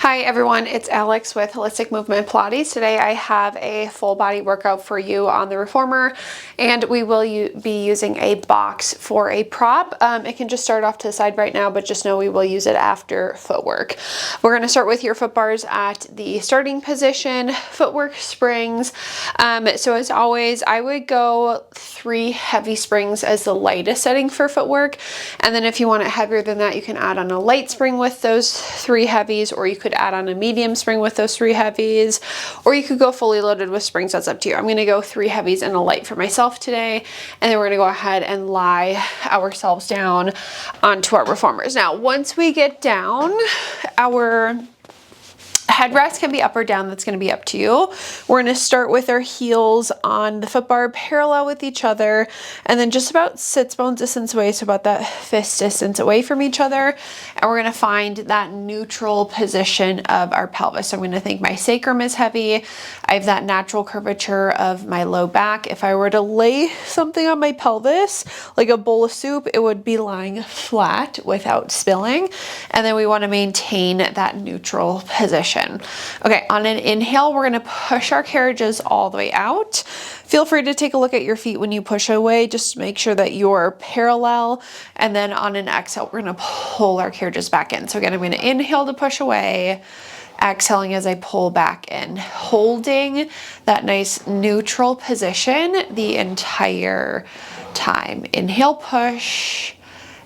Hi everyone, it's Alex with Holistic Movement Pilates. Today I have a full body workout for you on the reformer, and we will be using a box for a prop. It can just start off to the side right now, but just know we will use it after footwork. We're going to start with your foot bars at the starting position, footwork springs. So as always, I would go 3 heavy springs as the lightest setting for footwork, and then if you want it heavier than that, you can add on a light spring with those 3 heavies, or you could add on a medium spring with those 3 heavies, or you could go fully loaded with springs. That's up to you. I'm going to go 3 heavies and a light for myself today, and then we're going to go ahead and lie ourselves down onto our reformers. Now, once we get down, our headrest can be up or down. That's going to be up to you. We're going to start with our heels on the foot bar parallel with each other, and then just about sits bone distance away, so about that fist distance away from each other. And we're going to find that neutral position of our pelvis. So I'm going to think my sacrum is heavy. I have that natural curvature of my low back. If I were to lay something on my pelvis, like a bowl of soup, it would be lying flat without spilling. And then we want to maintain that neutral position. Okay, on an inhale, we're going to push our carriages all the way out. Feel free to take a look at your feet when you push away, just to make sure that you're parallel. And then on an exhale, we're going to pull our carriages back in. So again, I'm going to inhale to push away, exhaling as I pull back in, holding that nice neutral position the entire time. Inhale, push,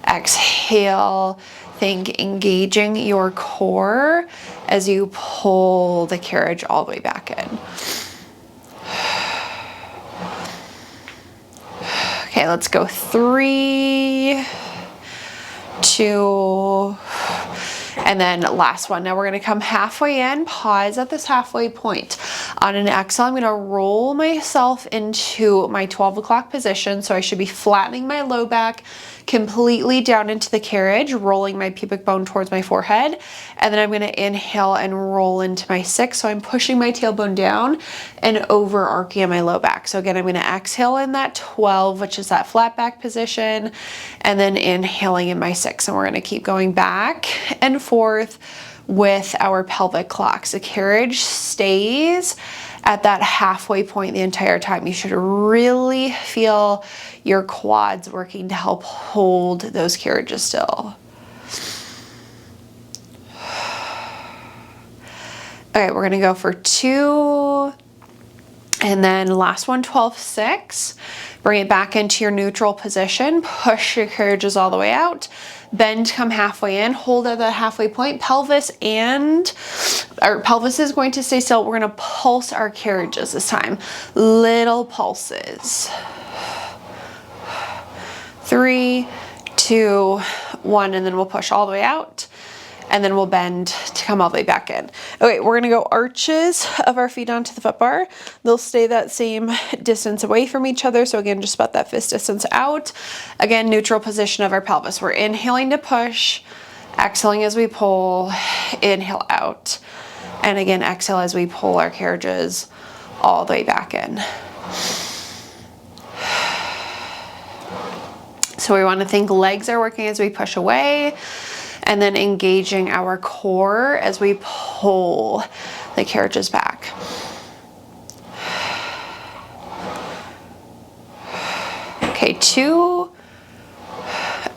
exhale. Think engaging your core as you pull the carriage all the way back in. Okay, let's go 3, 2, and then last one. Now we're going to come halfway in, pause at this halfway point. On an exhale, I'm going to roll myself into my 12 o'clock position. So I should be flattening my low back completely down into the carriage, rolling my pubic bone towards my forehead. And then I'm going to inhale and roll into my 6. So I'm pushing my tailbone down and overarching on my low back. So again, I'm going to exhale in that 12, which is that flat back position, and then inhaling in my 6. And we're going to keep going back and forth with our pelvic clocks. The carriage stays at that halfway point the entire time. You should really feel your quads working to help hold those carriages still. Okay, we're gonna go for 2, and then last one, 12, 6. Bring it back into your neutral position. Push your carriages all the way out. Bend, come halfway in. Hold at that halfway point. Pelvis is going to stay still. We're going to pulse our carriages this time. Little pulses. 3, 2, 1, and then we'll push all the way out. And then we'll bend to come all the way back in. Okay, we're gonna go arches of our feet onto the foot bar. They'll stay that same distance away from each other. So again, just about that fist distance out. Again, neutral position of our pelvis. We're inhaling to push, exhaling as we pull, inhale out. And again, exhale as we pull our carriages all the way back in. So we wanna think legs are working as we push away, and then engaging our core as we pull the carriages back. Okay, 2,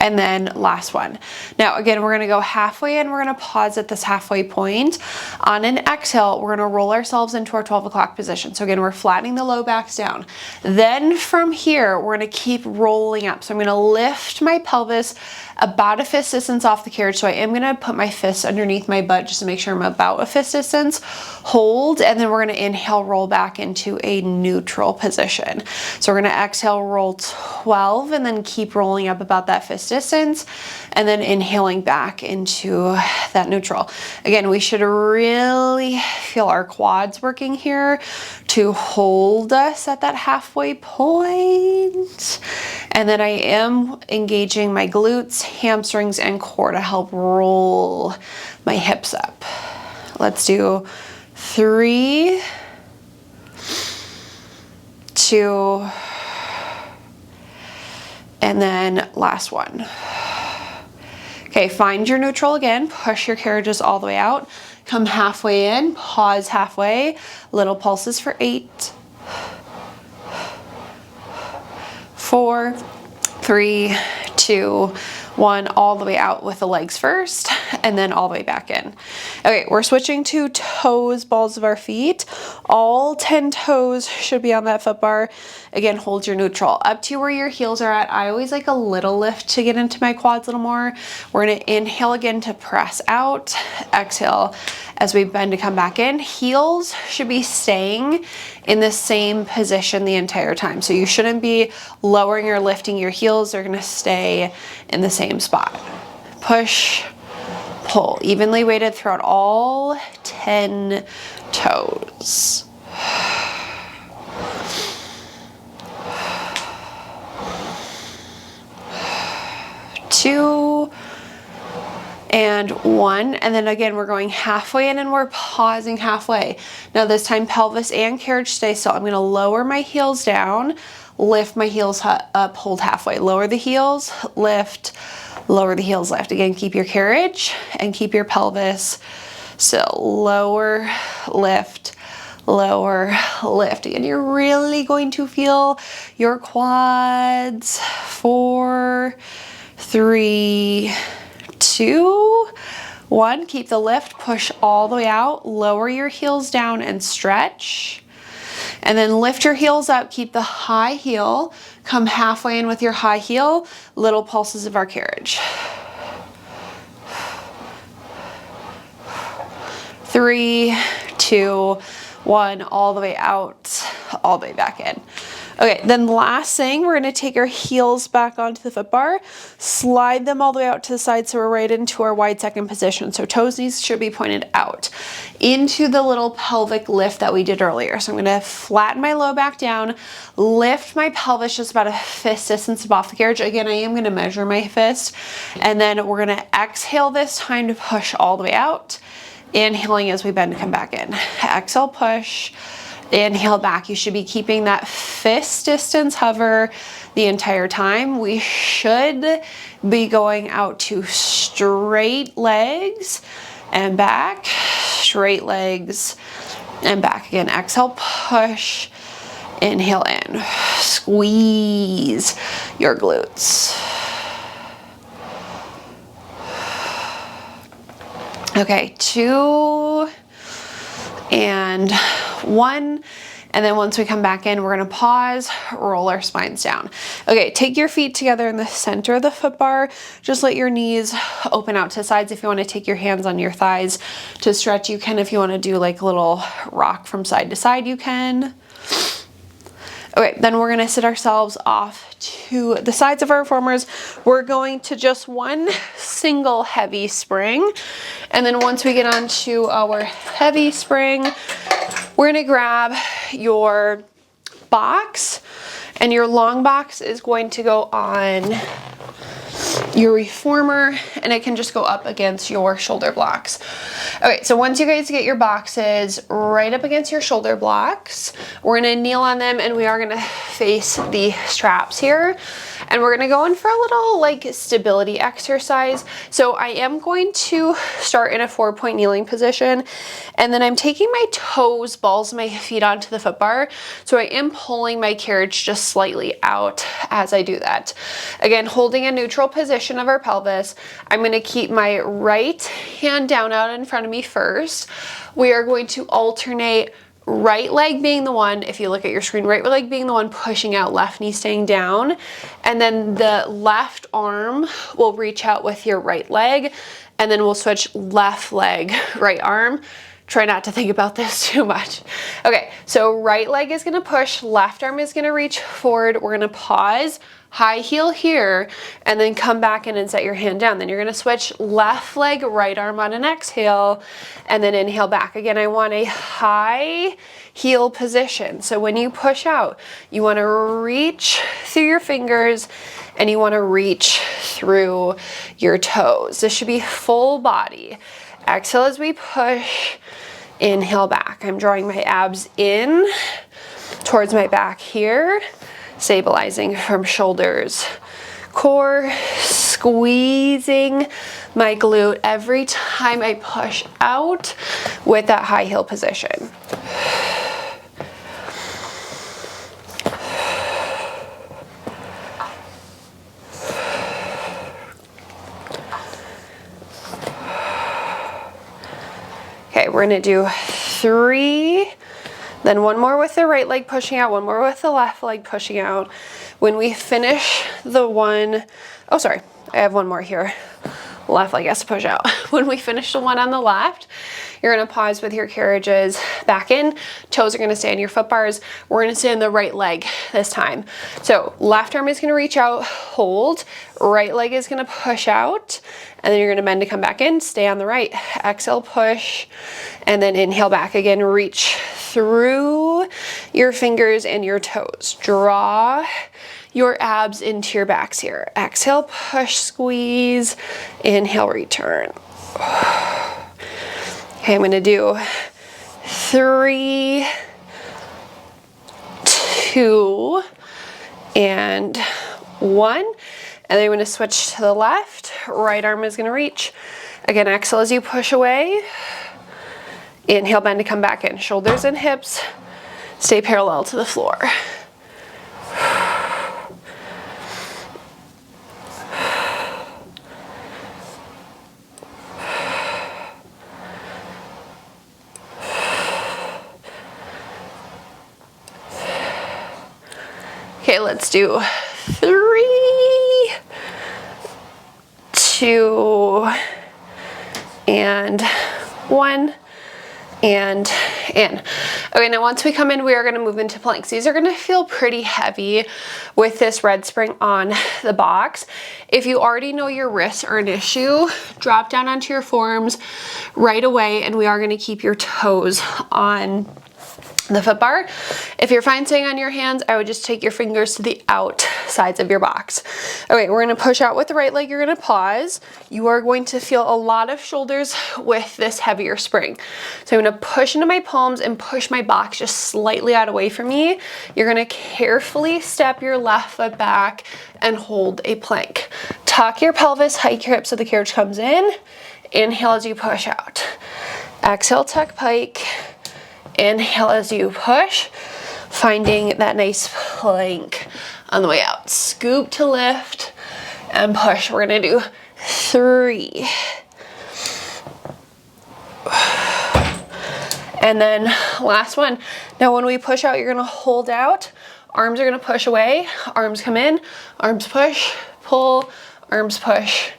and then last one. Now again, we're gonna go halfway in, we're gonna pause at this halfway point. On an exhale, we're gonna roll ourselves into our 12 o'clock position. So again, we're flattening the low backs down. Then from here, we're gonna keep rolling up. So I'm gonna lift my pelvis about a fist distance off the carriage. So I am gonna put my fists underneath my butt just to make sure I'm about a fist distance. Hold, and then we're gonna inhale, roll back into a neutral position. So we're gonna exhale, roll 12, and then keep rolling up about that fist distance, and then inhaling back into that neutral. Again, we should really feel our quads working here to hold us at that halfway point. And then I am engaging my glutes, hamstrings, and core to help roll my hips up. Let's do 3, 2, and then last one. Okay, find your neutral again. Push your carriages all the way out. Come halfway in, pause halfway. Little pulses for 8, 4, 3, 2, 1, all the way out with the legs first, and then all the way back in. Okay, we're switching to toes, balls of our feet. All 10 toes should be on that foot bar. Again, hold your neutral up to where your heels are at. I always like a little lift to get into my quads a little more. We're gonna inhale again to press out, exhale as we bend to come back in. Heels should be staying in the same position the entire time. So you shouldn't be lowering or lifting your heels. They're gonna stay in the same spot. Push, pull, evenly weighted throughout all 10 toes. 2 and 1, and then again we're going halfway in and we're pausing halfway. Now this time pelvis and carriage stay still. I'm going to lower my heels down, lift my heels up, hold halfway, lower the heels, lift, lower the heels, lift. Again, keep your carriage and keep your pelvis still. Lower, lift, lower, lift. Again, you're really going to feel your quads. 4, 3, 2, 1. Keep the lift, push all the way out, lower your heels down and stretch. And then lift your heels up, keep the high heel, come halfway in with your high heel, little pulses of our carriage. 3, 2, 1, all the way out, all the way back in. Okay, then last thing, we're gonna take our heels back onto the foot bar, slide them all the way out to the side so we're right into our wide second position. So toes knees should be pointed out into the little pelvic lift that we did earlier. So I'm gonna flatten my low back down, lift my pelvis just about a fist distance above the carriage. Again, I am gonna measure my fist, and then we're gonna exhale this time to push all the way out. Inhaling as we bend to come back in. Exhale, push. Inhale back. You should be keeping that fist distance hover the entire time. We should be going out to straight legs and back, straight legs and back. Again, exhale, push, inhale in. Squeeze your glutes. Okay, 2 and 1, and then once we come back in, we're gonna pause, roll our spines down. Okay, take your feet together in the center of the foot bar. Just let your knees open out to the sides. If you wanna take your hands on your thighs to stretch, you can. If you wanna do like a little rock from side to side, you can. Okay, then we're gonna sit ourselves off to the sides of our reformers. We're going to just one single heavy spring. And then once we get onto our heavy spring, we're gonna grab your box, and your long box is going to go on your reformer, and it can just go up against your shoulder blocks. Okay, so once you guys get your boxes right up against your shoulder blocks, we're gonna kneel on them, and we are gonna face the straps here. And we're gonna go in for a little like stability exercise. So I am going to start in a 4-point kneeling position, and then I'm taking my toes, balls of my feet onto the foot bar. So I am pulling my carriage just slightly out as I do that. Again, holding a neutral position of our pelvis. I'm gonna keep my right hand down out in front of me first. We are going to alternate right leg being the one, if you look at your screen, right leg being the one pushing out, left knee staying down. And then the left arm will reach out with your right leg, and then we'll switch left leg, right arm. Try not to think about this too much. Okay, so right leg is gonna push, left arm is gonna reach forward. We're gonna pause, high heel here, and then come back in and set your hand down. Then you're gonna switch left leg, right arm on an exhale, and then inhale back. Again, I want a high heel position. So when you push out, you wanna reach through your fingers, and you wanna reach through your toes. This should be full body. Exhale as we push, inhale back. I'm drawing my abs in towards my back here, stabilizing from shoulders, core, squeezing my glute every time I push out with that high heel position. Okay, we're gonna do 3, then 1 more with the right leg pushing out, 1 more with the left leg pushing out. When we finish the one, oh sorry, I have 1 more here. Left leg has to push out. When we finish the one on the left, you're gonna pause with your carriages back in, toes are gonna stay on your foot bars. We're gonna stay on the right leg this time. So left arm is gonna reach out, hold, right leg is gonna push out, and then you're gonna bend to come back in, stay on the right. Exhale, push, and then inhale back again, reach through your fingers and your toes. Draw your abs into your backs here. Exhale, push, squeeze, inhale, return. Okay, I'm gonna do 3, 2, and 1. And then I'm gonna switch to the left. Right arm is gonna reach. Again, exhale as you push away. Inhale, bend to come back in. Shoulders and hips stay parallel to the floor. Okay, let's do 3, 2, and 1, and in. Okay, now once we come in, we are gonna move into planks. These are gonna feel pretty heavy with this red spring on the box. If you already know your wrists are an issue, drop down onto your forearms right away, and we are gonna keep your toes on the foot bar. If you're fine staying on your hands, I would just take your fingers to the outsides of your box. Okay, we're gonna push out with the right leg, you're gonna pause. You are going to feel a lot of shoulders with this heavier spring. So I'm gonna push into my palms and push my box just slightly out away from me. You're gonna carefully step your left foot back and hold a plank. Tuck your pelvis, hike your hips so the carriage comes in. Inhale as you push out. Exhale, tuck pike. Inhale as you push, finding that nice plank on the way out. Scoop to lift and push. We're gonna do 3. And then last one. Now when we push out, you're gonna hold out. Arms are gonna push away. Arms come in, arms push, pull, arms push,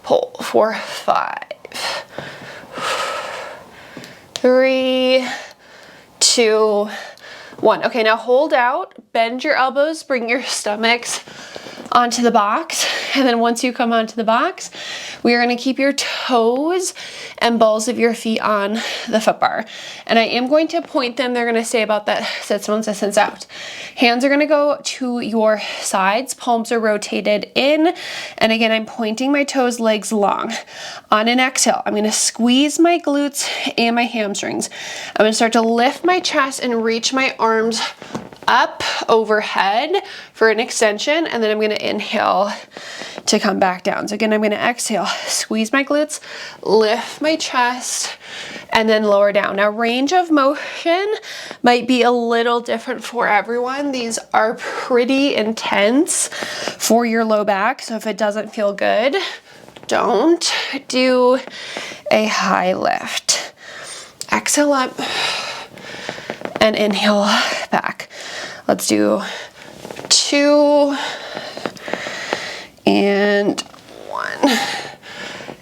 pull. 4, 5, 3, 2, 1. Okay, now hold out, bend your elbows, bring your stomachs onto the box. And then once you come onto the box, we are gonna keep your toes and balls of your feet on the foot bar. And I am going to point them. They're gonna stay about that sits bones distance out. Hands are gonna go to your sides. Palms are rotated in. And again, I'm pointing my toes, legs long. On an exhale, I'm gonna squeeze my glutes and my hamstrings. I'm gonna start to lift my chest and reach my arms up overhead for an extension, and then I'm gonna inhale to come back down. So again, I'm gonna exhale, squeeze my glutes, lift my chest, and then lower down. Now, range of motion might be a little different for everyone. These are pretty intense for your low back, so if it doesn't feel good, don't do a high lift. Exhale up and inhale back. Let's do 2 and 1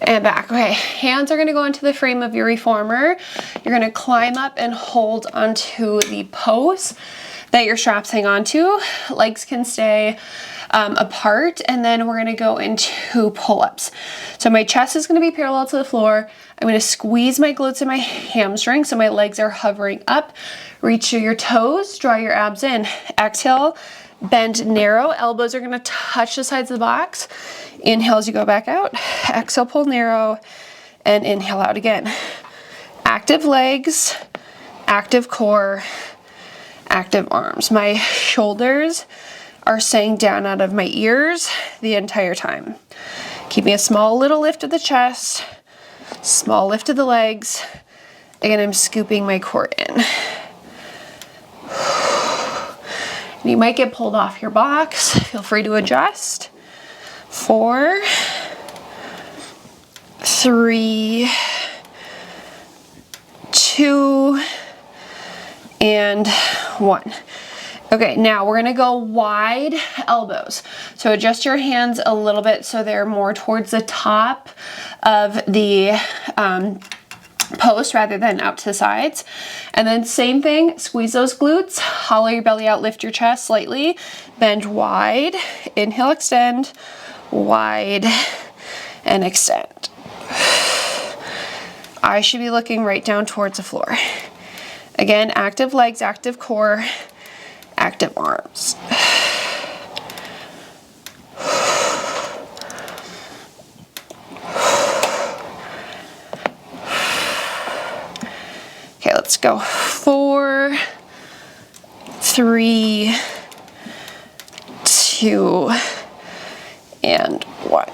and back. Okay, hands are gonna go into the frame of your reformer. You're gonna climb up and hold onto the post that your straps hang onto. Legs can stay apart, and then we're gonna go into pull-ups. So my chest is gonna be parallel to the floor. I'm gonna squeeze my glutes and my hamstrings so my legs are hovering up. Reach through your toes, draw your abs in. Exhale, bend narrow. Elbows are gonna touch the sides of the box. Inhale as you go back out. Exhale, pull narrow, and inhale out again. Active legs, active core, active arms. My shoulders are staying down out of my ears the entire time. Keeping a small little lift of the chest, small lift of the legs. Again, I'm scooping my core in. You might get pulled off your box. Feel free to adjust. 4, 3, 2, and 1. Okay, now we're gonna go wide elbows. So adjust your hands a little bit so they're more towards the top of the post rather than out to the sides. And then same thing, squeeze those glutes, hollow your belly out, lift your chest slightly, bend wide, inhale, extend, wide, and extend. Eyes should be looking right down towards the floor. Again, active legs, active core, active arms. Okay, let's go. 4, 3, 2, and 1.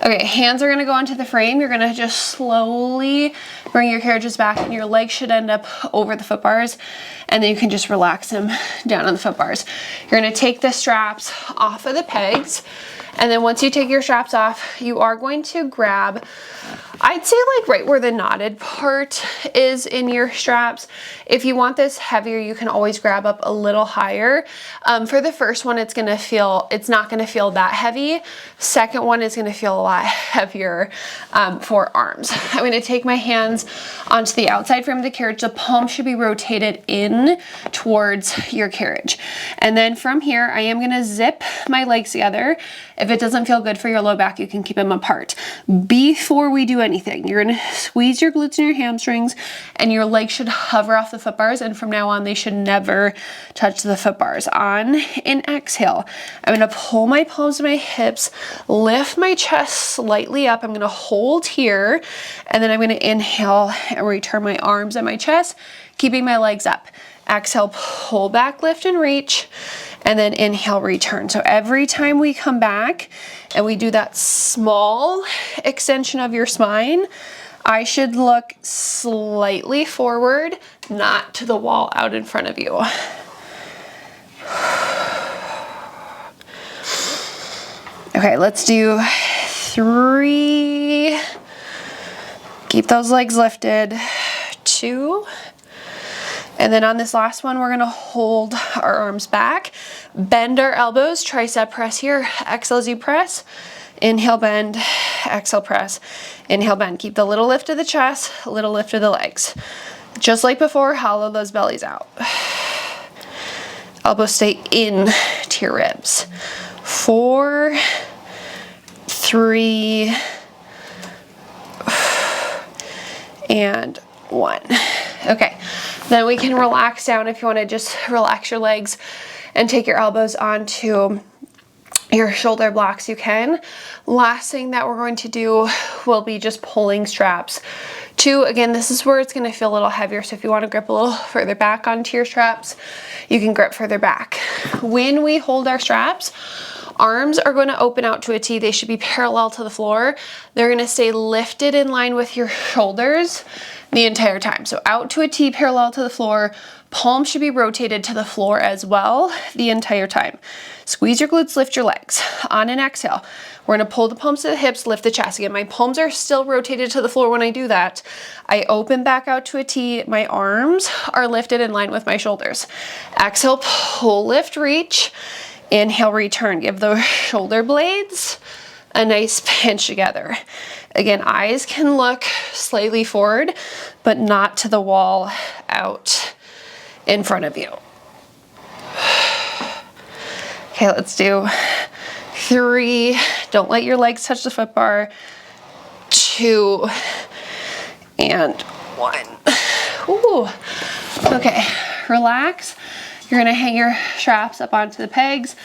Okay, hands are gonna go onto the frame. You're gonna just slowly bring your carriages back and your legs should end up over the foot bars, and then you can just relax them down on the foot bars. You're gonna take the straps off of the pegs, and then once you take your straps off, you are going to grab, I'd say like right where the knotted part is in your straps. If you want this heavier, you can always grab up a little higher. For the first one, it's not gonna feel that heavy. Second one is gonna feel a lot heavier for arms. I'm gonna take my hands onto the outside frame of the carriage. The palm should be rotated in towards your carriage. And then from here, I am gonna zip my legs together. If it doesn't feel good for your low back, you can keep them apart. Before we do anything, you're gonna squeeze your glutes and your hamstrings, and your legs should hover off the foot bars, and from now on, they should never touch the foot bars. On an exhale, I'm gonna pull my palms to my hips, lift my chest slightly up. I'm gonna hold here, and then I'm gonna inhale and return my arms and my chest, keeping my legs up. Exhale, pull back, lift and reach, and then inhale, return. So every time we come back and we do that small extension of your spine, I should look slightly forward, not to the wall out in front of you. Okay, let's do 3. Keep those legs lifted. 2. And then on this last one, we're gonna hold our arms back, bend our elbows, tricep press here. Exhale as you press, inhale, bend, exhale, press, inhale, bend. Keep the little lift of the chest, little lift of the legs. Just like before, hollow those bellies out. Elbows stay in to your ribs. 4, 3, and 1. Okay, then we can relax down. If you want to just relax your legs and take your elbows onto your shoulder blocks, you can. Last thing that we're going to do will be just pulling straps. 2, again, this is where it's going to feel a little heavier, so if you want to grip a little further back onto your straps, you can grip further back. When we hold our straps, arms are going to open out to a T. They should be parallel to the floor. They're going to stay lifted in line with your shoulders the entire time. So out to a T, parallel to the floor. Palms should be rotated to the floor as well the entire time. Squeeze your glutes, lift your legs. On an exhale, we're gonna pull the palms to the hips, lift the chest. Again, my palms are still rotated to the floor when I do that. I open back out to a T. My arms are lifted in line with my shoulders. Exhale, pull, lift, reach. Inhale, return. Give the shoulder blades a nice pinch together. Again, eyes can look slightly forward, but not to the wall out in front of you. Okay, let's do 3. Don't let your legs touch the foot bar. 2 and 1. Ooh. Okay, relax. You're gonna hang your straps up onto the pegs,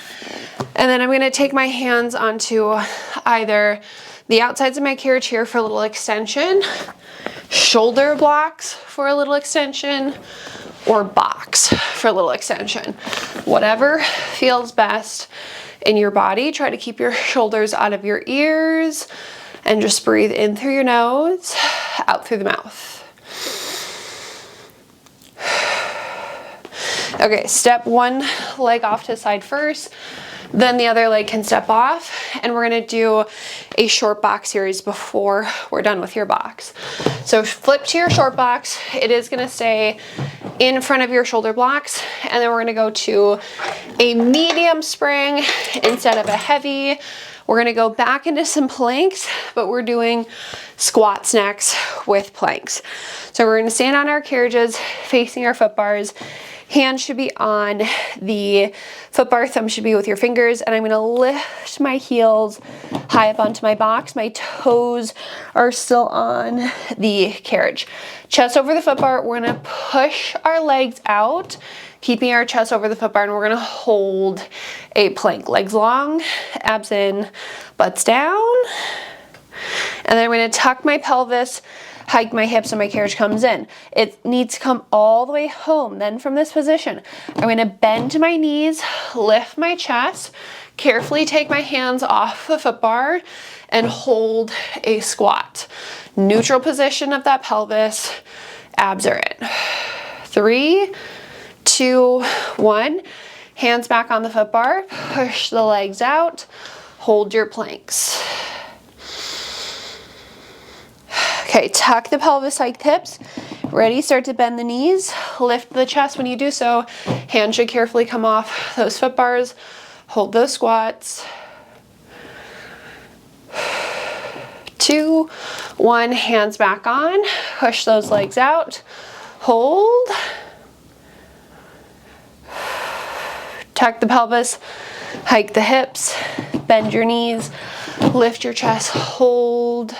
and then I'm gonna take my hands onto either the outsides of my carriage here for a little extension, shoulder blocks for a little extension, or box for a little extension. Whatever feels best in your body. Try to keep your shoulders out of your ears and just breathe in through your nose, out through the mouth. Okay, step one leg off to the side first, then the other leg can step off, and we're gonna do a short box series before we're done with your box. So flip to your short box. It is gonna stay in front of your shoulder blocks, and then we're gonna go to a medium spring instead of a heavy. We're gonna go back into some planks, but we're doing squats next with planks. So we're gonna stand on our carriages, facing our foot bars. Hands should be on the foot bar, thumb should be with your fingers, and I'm gonna lift my heels high up onto my box. My toes are still on the carriage. Chest over the foot bar, we're gonna push our legs out, keeping our chest over the foot bar, and we're gonna hold a plank. Legs long, abs in, butts down. And then I'm gonna tuck my pelvis, hike my hips, and my carriage comes in. It needs to come all the way home. Then from this position, I'm gonna bend to my knees, lift my chest, carefully take my hands off the foot bar, and hold a squat. Neutral position of that pelvis, abs are in. 3, 2, 1. Hands back on the foot bar, push the legs out, hold your planks. Okay, tuck the pelvis, hike the hips. Ready, start to bend the knees, lift the chest when you do so. Hands should carefully come off those foot bars. Hold those squats. 2, 1, hands back on. Push those legs out. Hold. Tuck the pelvis, hike the hips, bend your knees, lift your chest, hold.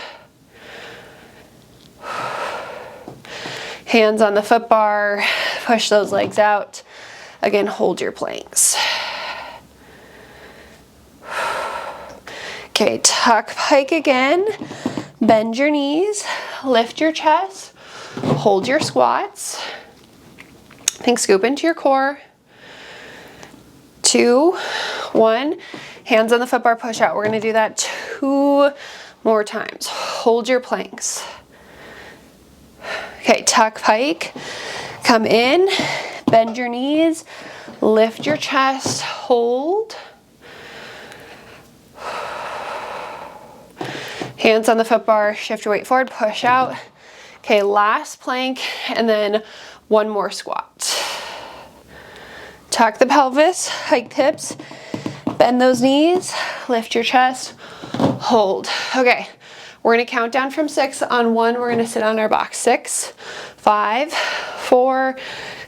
Hands on the foot bar, push those legs out. Again, hold your planks. Okay, tuck pike again. Bend your knees, lift your chest, hold your squats. Think scoop into your core. 2, 1, hands on the foot bar, push out. We're gonna do that 2 more times. Hold your planks. Okay, tuck pike, come in, bend your knees, lift your chest, hold. Hands on the foot bar, shift your weight forward, push out. Okay, last plank, and then 1 more squat. Tuck the pelvis, hike the hips, bend those knees, lift your chest, hold. Okay. We're gonna count down from 6. On 1, we're gonna sit on our box. 6, 5, 4,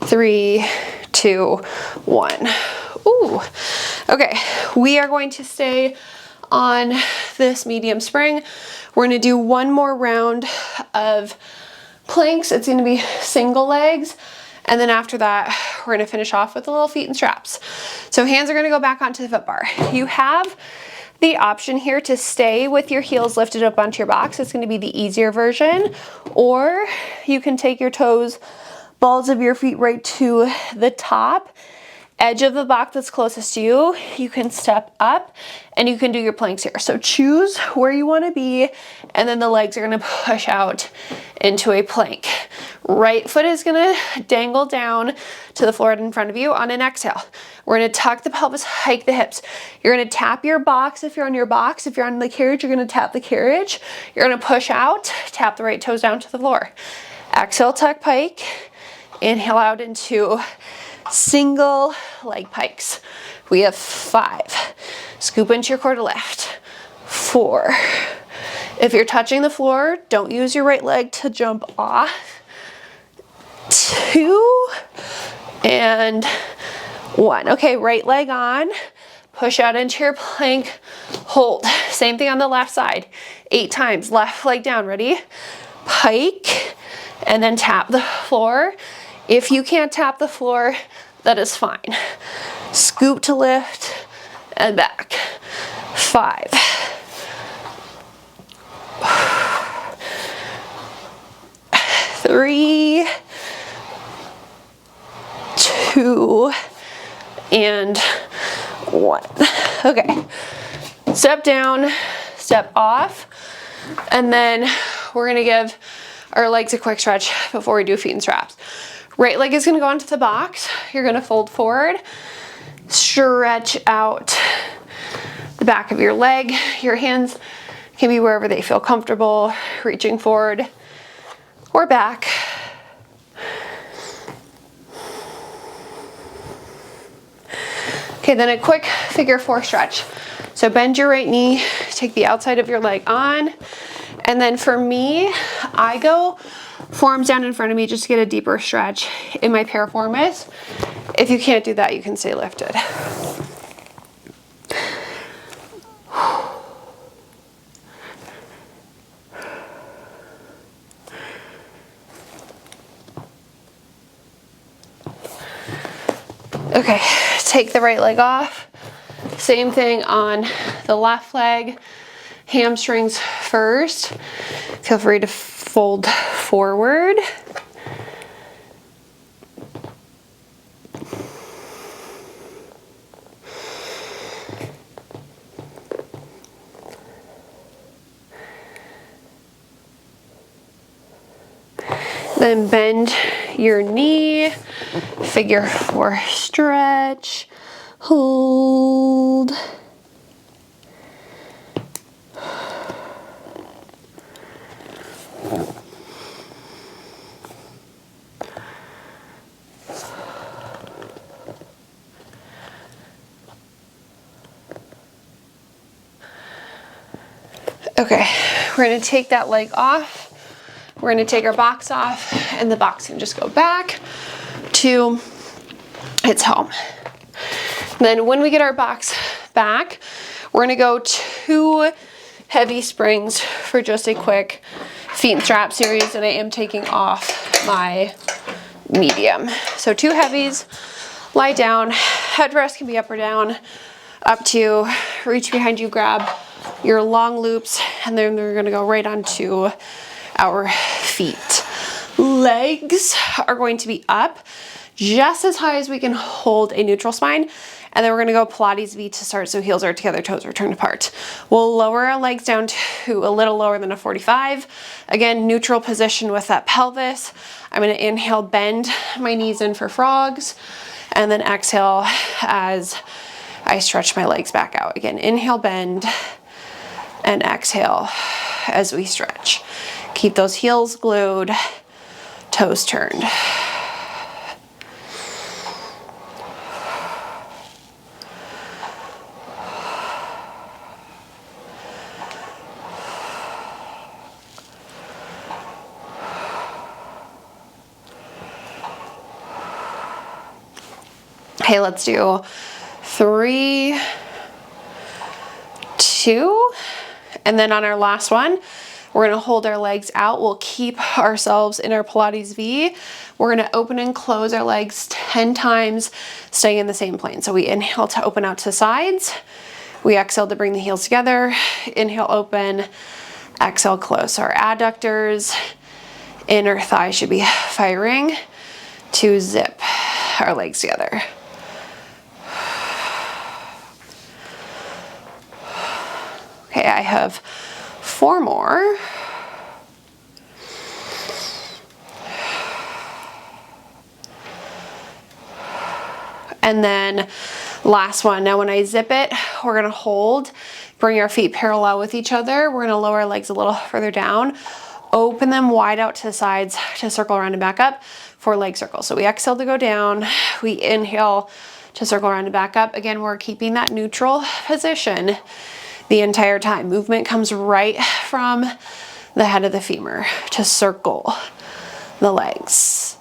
3, 2, 1. Ooh. Okay, we are going to stay on this medium spring. We're gonna do 1 more round of planks. It's gonna be single legs. And then after that, we're gonna finish off with the little feet and straps. So hands are gonna go back onto the foot bar. You have the option here to stay with your heels lifted up onto your box. It's gonna be the easier version. Or you can take your toes, balls of your feet right to the top edge of the box that's closest to you. You can step up and you can do your planks here. So choose where you wanna be, and then the legs are gonna push out into a plank. Right foot is gonna dangle down to the floor in front of you on an exhale. We're gonna tuck the pelvis, hike the hips. You're gonna tap your box if you're on your box. If you're on the carriage, you're gonna tap the carriage. You're gonna push out, tap the right toes down to the floor. Exhale, tuck pike. Inhale out into single leg pikes. We have 5. Scoop into your core to lift. 4. If you're touching the floor, don't use your right leg to jump off. 2 and 1. Okay, right leg on. Push out into your plank. Hold. Same thing on the left side. 8 times. Left leg down. Ready? Pike. And then tap the floor. If you can't tap the floor, that is fine. Scoop to lift and back. 5. 3, 2, and 1. Okay, step down, step off, and then we're gonna give our legs a quick stretch before we do feet and straps. Right leg is gonna go onto the box. You're gonna fold forward, stretch out the back of your leg. Your hands can be wherever they feel comfortable, reaching forward or back. Okay, then a quick figure 4 stretch. So bend your right knee, take the outside of your leg on, and then for me, I go forearms down in front of me just to get a deeper stretch in my piriformis. If you can't do that, you can stay lifted. Okay, take the right leg off. Same thing on the left leg. Hamstrings first. Feel free to fold forward. Then bend your knee, figure 4 stretch, hold. Okay, we're gonna take that leg off. We're gonna take our box off, and the box can just go back to its home. Then when we get our box back, we're gonna go 2 heavy springs for just a quick feet and strap series, and I am taking off my medium. So 2 heavies, lie down, headrest can be up or down, up to reach behind you, grab your long loops, and then we're gonna go right onto our feet. Legs are going to be up just as high as we can hold a neutral spine, and then we're gonna go Pilates V to start, so heels are together, toes are turned apart. We'll lower our legs down to a little lower than a 45. Again, neutral position with that pelvis. I'm gonna inhale, bend my knees in for frogs, and then exhale as I stretch my legs back out. Again, inhale, bend, and exhale as we stretch. Keep those heels glued, toes turned. Okay, let's do 3, 2, and then on our last one, we're gonna hold our legs out. We'll keep ourselves in our Pilates V. We're gonna open and close our legs 10 times, staying in the same plane. So we inhale to open out to sides. We exhale to bring the heels together. Inhale, open, exhale, close. So our adductors, inner thigh should be firing to zip our legs together. Okay, I have 4 more. And then last one. Now when I zip it, we're gonna hold, bring our feet parallel with each other. We're gonna lower our legs a little further down, open them wide out to the sides to circle around and back up for leg circles. So we exhale to go down, we inhale to circle around and back up. Again, we're keeping that neutral position the entire time. Movement comes right from the head of the femur to circle the legs.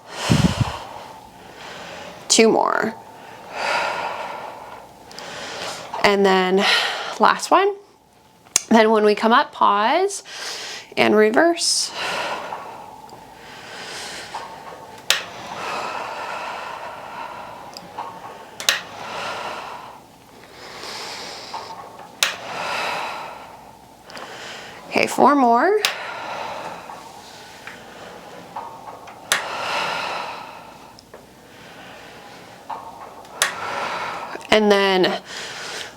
2 more. And then last one. Then when we come up, pause and reverse. Okay, 4 more. And then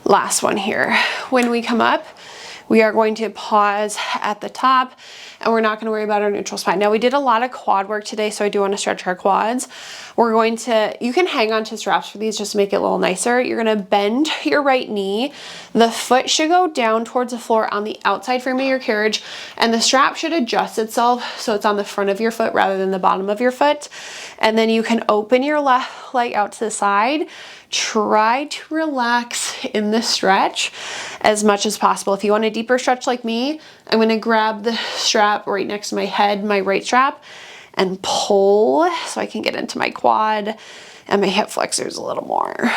Last one here. When we come up, we are going to pause at the top, and we're not going to worry about our neutral spine. Now, we did a lot of quad work today, so I do want to stretch our quads. We're going to, you can hang on to straps for these just to make it a little nicer. You're going to bend your right knee. The foot should go down towards the floor on the outside frame of your carriage, and the strap should adjust itself so it's on the front of your foot rather than the bottom of your foot. And then you can open your left leg out to the side. Try to relax in the stretch as much as possible. If you want a deeper stretch like me, I'm going to grab the strap right next to my head, my right strap, and pull so I can get into my quad and my hip flexors a little more.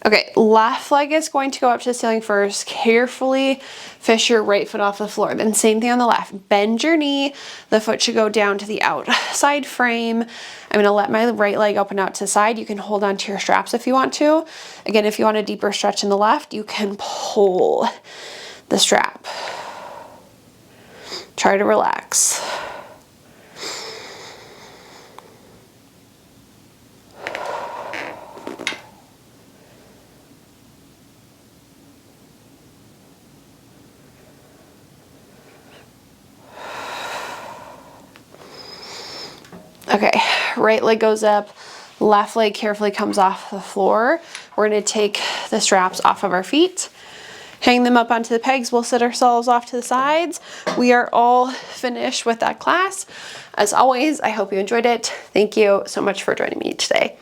Okay, left leg is going to go up to the ceiling first. Carefully fish your right foot off the floor. Then same thing on the left. Bend your knee. The foot should go down to the outside frame. I'm going to let my right leg open out to the side. You can hold on to your straps if you want to. Again, if you want a deeper stretch in the left, you can pull the strap. Try to relax. Okay, right leg goes up, left leg carefully comes off the floor. We're going to take the straps off of our feet, hang them up onto the pegs. We'll sit ourselves off to the sides. We are all finished with that class. As always, I hope you enjoyed it. Thank you so much for joining me today.